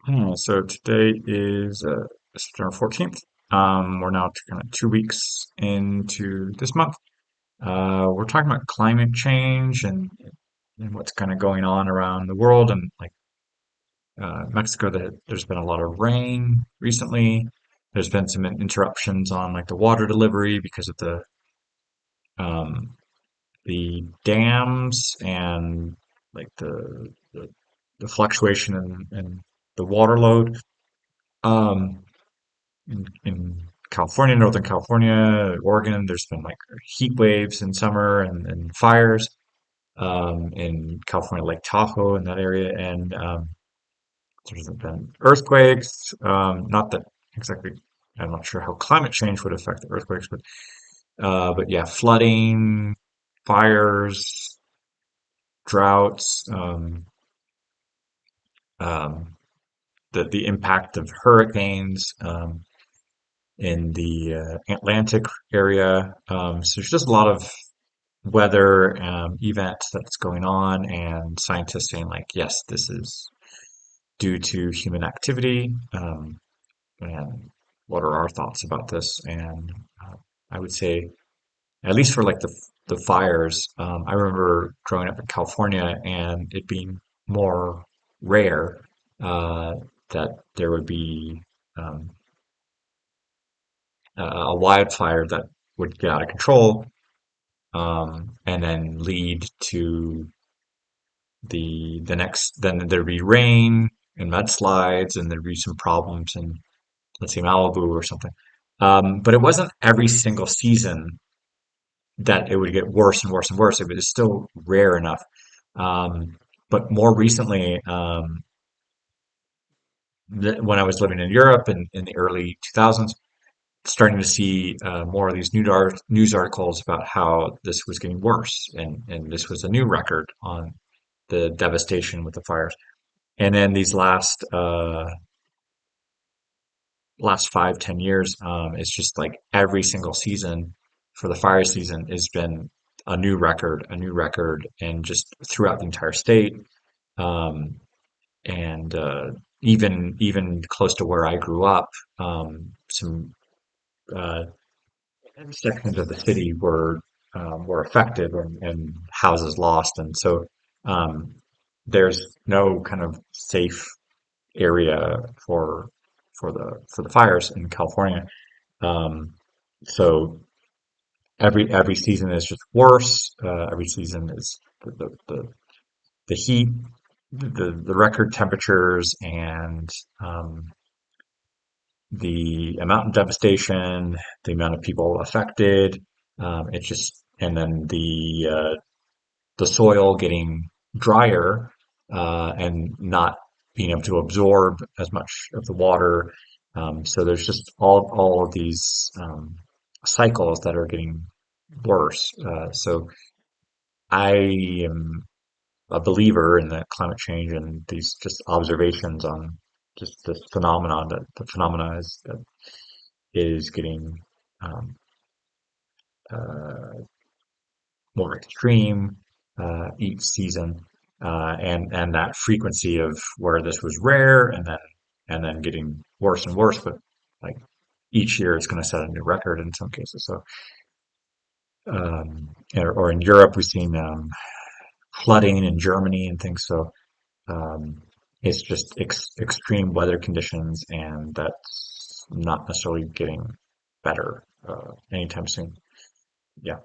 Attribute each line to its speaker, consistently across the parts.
Speaker 1: So today is September 14th. We're now kind of 2 weeks into this month. We're talking about climate change and what's kind of going on around the world. And like Mexico, there's been a lot of rain recently. There's been some interruptions on like the water delivery because of um, the dams and like the fluctuation in the water load. Um, in California, Northern California, Oregon, there's been like heat waves in summer and fires in California, Lake Tahoe in that area, and there's been earthquakes. Not that exactly, I'm not sure how climate change would affect the earthquakes, but yeah, flooding, fires, droughts, um, the impact of hurricanes. In the Atlantic area. So there's just a lot of weather events that's going on, and scientists saying like, yes, this is due to human activity. And what are our thoughts about this? And uh, I would say, at least for like the fires, I remember growing up in California and it being more rare uh, that there would be um, a wildfire that would get out of control and then lead to the next. Then there'd be rain and mudslides, and there'd be some problems in, let's say, Malibu or something. But it wasn't every single season that it would get worse and worse and worse. It was still rare enough. Um, but more recently, when I was living in Europe in the early 2000s, starting to see more of these news articles about how this was getting worse, and this was a new record on the devastation with the fires. And then these last 5, 10 years, it's just like every single season for the fire season has been a new record, and just throughout the entire state, um, and even close to where I grew up, some uh, sections of the city were affected, and houses lost, and so um, there's no kind of safe area for the fires in California. Um, so every season is just worse. Every season is the heat, the record temperatures, and um, the amount of devastation, the amount of people affected. It's just, and then the soil getting drier and not being able to absorb as much of the water. So there's just all of these cycles that are getting worse. So I am a believer in that climate change and these just observations on just this phenomenon, that the phenomena is getting um, uh, more extreme each season, and that frequency of where this was rare and then getting worse and worse. But like each year, it's going to set a new record in some cases. So, or in Europe, we've seen flooding in Germany and things. So um, it's just extreme weather conditions, and that's not necessarily getting better anytime soon. Yeah.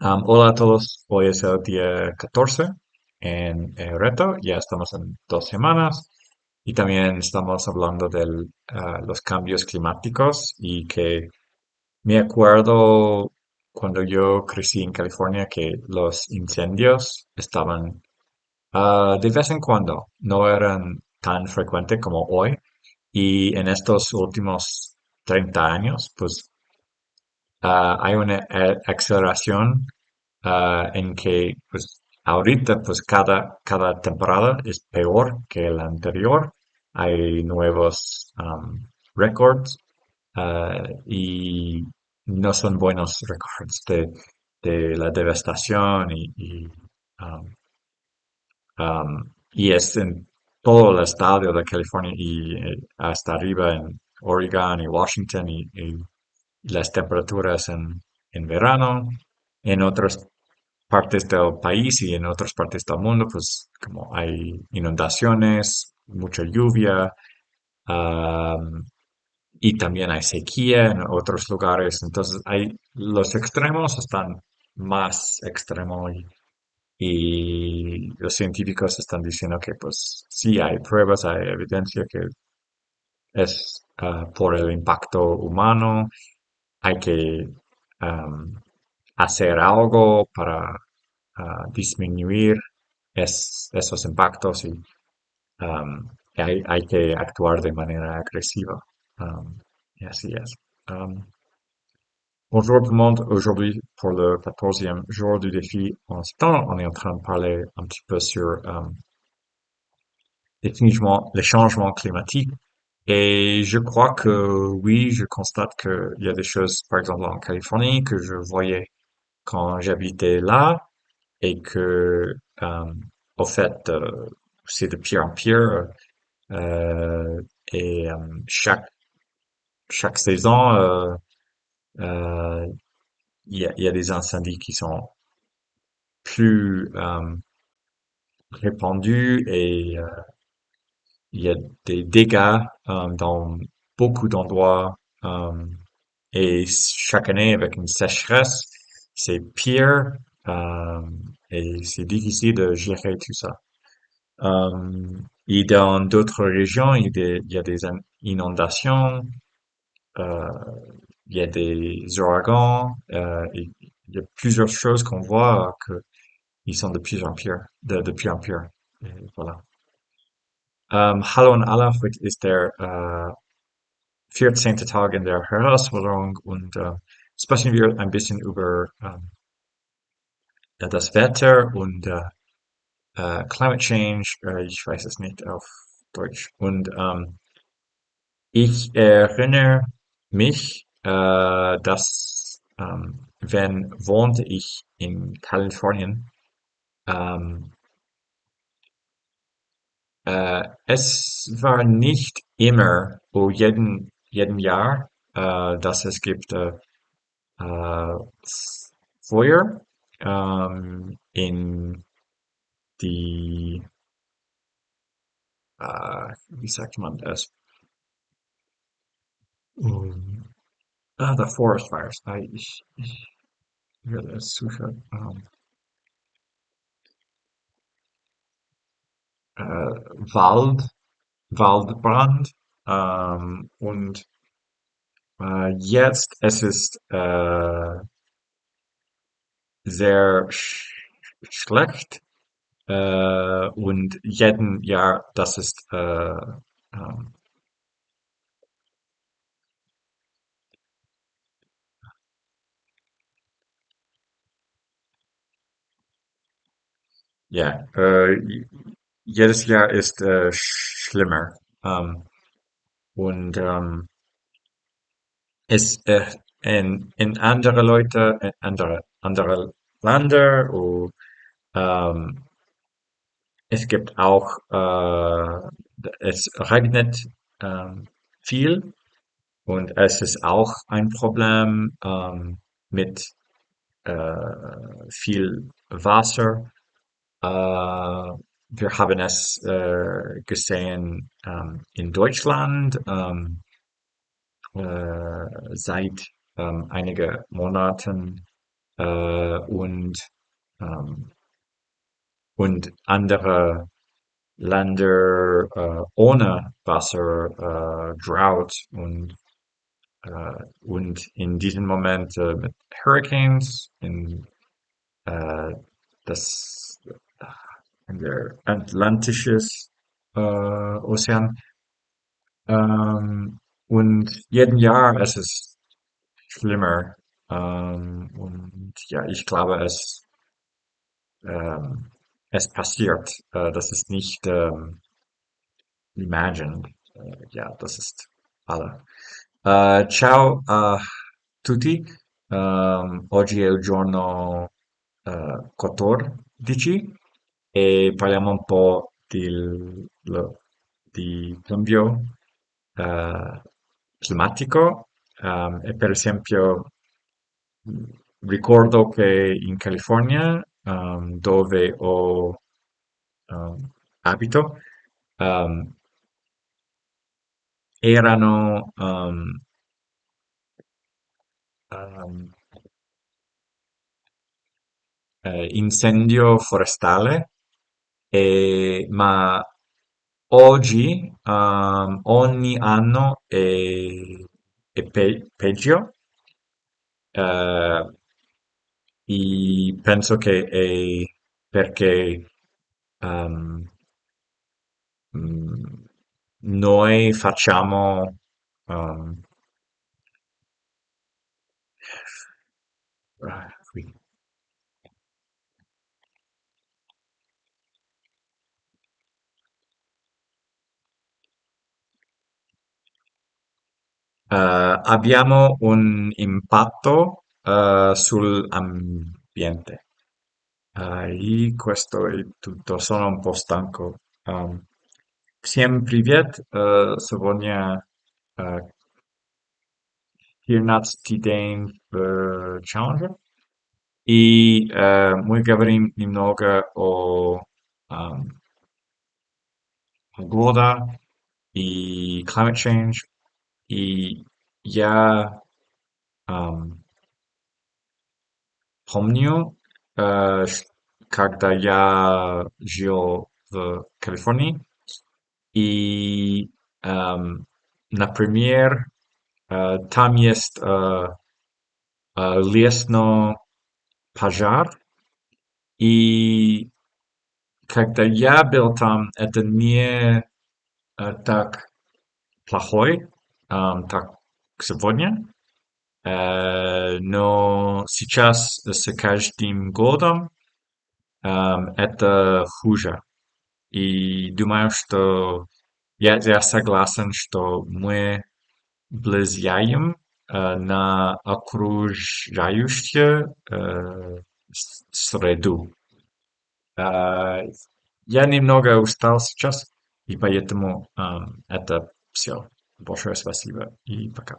Speaker 1: Hola a todos, hoy es el día 14 en Reto, ya estamos en 2 semanas y también estamos hablando de los cambios climáticos, y que me acuerdo cuando yo crecí en California que los incendios estaban de vez en cuando, no eran tan frecuentes como hoy, y en estos últimos 30 años pues hay una aceleración en que pues ahorita pues cada temporada es peor que la anterior. Hay nuevos récords y no son buenos récords de la devastación y es todo el estado de California y hasta arriba en Oregon y Washington y las temperaturas en verano. En otras partes del país y en otras partes del mundo, pues como hay inundaciones, mucha lluvia, am, y también hay sequía en otros lugares. Entonces hay, los extremos están más extremos y los científicos están diciendo que pues sí hay pruebas, hay evidencia que es por el impacto humano, hay que am, hacer algo para disminuir esos impactos y hay que actuar de manera agresiva. Y así es. Um, Bonjour tout le monde. Aujourd'hui, pour le 14e jour du défi en septembre, on est en train de parler un petit peu sur définitivement les changements climatiques. Et je crois que oui, je constate qu'il y a des choses, par exemple en Californie, que je voyais quand j'habitais là et que, au fait, c'est de pire en pire. Euh, et chaque saison, euh, il y a des incendies qui sont plus répandus et il y a des dégâts dans beaucoup d'endroits. Et chaque année, avec une sécheresse, c'est pire et c'est difficile de gérer tout ça. Et dans d'autres régions, il y a des inondations, euh, il y a des ouragans, et il y a plusieurs choses qu'on voit que ils sont de pire en pire, de pire en pire. Et voilà. Hallo an alle, heute ist der 14. Tag in der Herausforderung und sprechen wir ein bisschen über ja, das Wetter und Climate Change, ich weiß es nicht auf Deutsch. Und ich erinnere mich, dass wenn wohnte ich in Kalifornien, ähm, es war nicht immer, jeden Jahr, dass es gibt äh, Feuer in die, wie sagt man das? The forest fires. Ich werde es suchen. Äh, Wald, Waldbrand. Und jetzt es ist sehr schlecht und jeden Jahr das ist ja jedes Jahr ist schlimmer und es in andere Leute andere Länder und ähm, es gibt auch es regnet viel und es ist auch ein Problem mit viel Wasser. Wir haben es gesehen in Deutschland seit einigen Monaten und ähm, andere Länder ohne Wasser, Drought und in diesem Moment mit Hurricanes äh, das in der Atlantisches Ozean. Und jeden Jahr es ist schlimmer. Und ja, ich glaube, ähm, es passiert. Das ist nicht imagined. Ja, das ist alle. Ciao a tutti. Oggi è il giorno 14 e parliamo un po' di cambio eh, climatico. E per esempio, mh, ricordo che in California, dove abito, ehm, erano ehm, incendio forestale, ma oggi, ogni anno è peggio. eh, Penso che è perché ehm, mm, noi facciamo ehm, qui. Abbiamo un impatto sull'ambiente. Questo è tutto, sono un po' stanco. Всем привет! Сегодня э, 13 день в Challenger. И мы говорим немного о погода и climate change. И я ам, помню, когда я жил в Калифорнии, и, например, там есть лесной пожар, и когда я был там, это не так плохой, как сегодня. Но сейчас с каждым годом это хуже. И думаю, что я согласен, что мы влияем на окружающую среду. Э, я немного устал сейчас, и поэтому это все. Большое спасибо и пока.